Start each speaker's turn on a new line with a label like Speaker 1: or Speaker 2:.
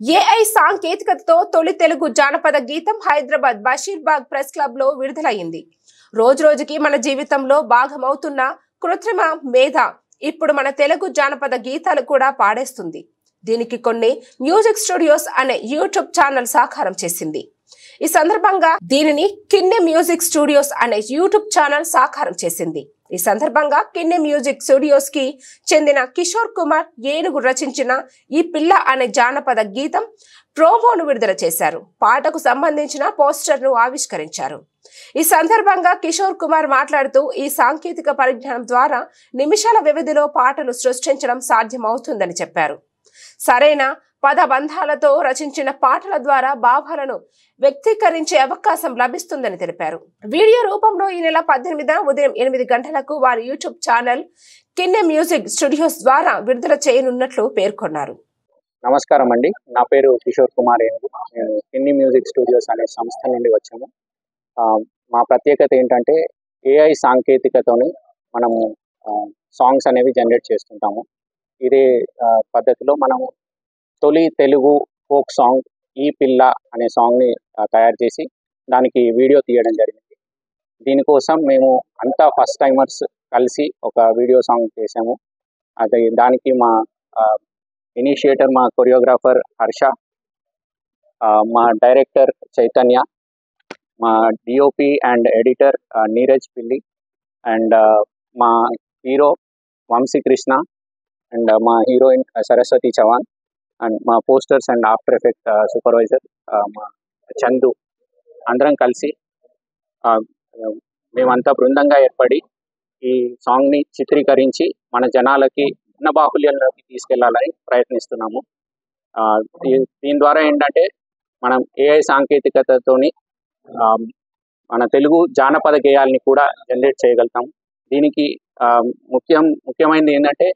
Speaker 1: AI సాంకేతికతతో తొలి తెలుగు జానపద గీతం హైదరాబాద్ బషీర్బాగ్ ప్రెస్ క్లబ్ లో విడుదలైంది. రోజురోజుకి మన జీవితంలో భాగమవుతున్న కృత్రిమ మేధ ఇప్పుడు మన తెలుగు జానపద గీతాలు కూడా పాడేస్తుంది. దీనికి కొన్ని మ్యూజిక్ స్టూడియోస్ అనే యూట్యూబ్ ఛానల్ సాకారం చేసింది. ఈ సందర్భంగా దీనిని కిన్నె మ్యూజిక్ స్టూడియోస్ అనే యూట్యూబ్ ఛానల్ సాకారం చేసింది. ఈ సందర్భంగా కిన్నె మ్యూజిక్ స్టూడియోస్ కి చెందిన కిషోర్ కుమార్ ఏనుగు రచించిన ఈ పిల్ల అనే జానపద గీతం ప్రోమోను విడుదల చేశారు. పాటకు సంబంధించిన పోస్టర్ ను ఆవిష్కరించారు. ఈ సందర్భంగా కిషోర్ కుమార్ మాట్లాడుతూ ఈ సాంకేతిక పరిజ్ఞానం ద్వారా నిమిషాల వ్యవధిలో పాటలు సృష్టించడం సాధ్యమవుతుందని చెప్పారు. సరైన పదబంధాలతో రచించిన పాటల ద్వారా భావాలను వ్యక్తీకరించే అవకాశం లభిస్తుందని తెలిపారు. వీడియో రూపంలో ఈ నెల 18న ఉదయం 8 గంటలకు వారి యూట్యూబ్ ఛానల్ కిన్నె మ్యూజిక్ స్టూడియోస్ ద్వారా విడుదల చేయనున్నట్లు పేర్కొన్నారు.
Speaker 2: నమస్కారం అండి, నా పేరు కిషోర్ కుమార్ ఏనుగు. నేను కిన్నె మ్యూజిక్ స్టూడియోస్ అనే సంస్థ నుండి వచ్చాము. మా ప్రత్యేకత ఏంటంటే ఏఐ సాంకేతికతోని మనము సాంగ్స్ అనేవి జనరేట్ చేస్తుంటాము. ఇదే పద్ధతిలో మనము తొలి తెలుగు ఫోక్ సాంగ్ ఈ పిల్ల అనే సాంగ్ని తయారు చేసి దానికి వీడియో తీయడం జరిగింది. దీనికోసం మేము అంతా ఫస్ట్ టైమర్స్ కలిసి ఒక వీడియో సాంగ్ చేసాము. దానికి మా ఇనిషియేటర్ మా కొరియోగ్రాఫర్ హర్ష, మా డైరెక్టర్ చైతన్య, మా డిఓపి అండ్ ఎడిటర్ నీరజ్ పిల్లి, అండ్ మా హీరో వంశీకృష్ణ, అండ్ మా హీరోయిన్ సరస్వతి చవాన్, అండ్ మా posters and after effect supervisor మా చందు, అందరం కలిసి మేమంతా బృందంగా ఏర్పడి ఈ సాంగ్ని చిత్రీకరించి మన జనాలకి భిన్న బాహుల్యంలోకి తీసుకెళ్లాలని ప్రయత్నిస్తున్నాము. దీని ద్వారా ఏంటంటే మనం ఏఐ సాంకేతికతతోని మన తెలుగు జానపద గేయాలని కూడా జనరేట్ చేయగలుగుతాం. దీనికి ముఖ్యమైనది ఏంటంటే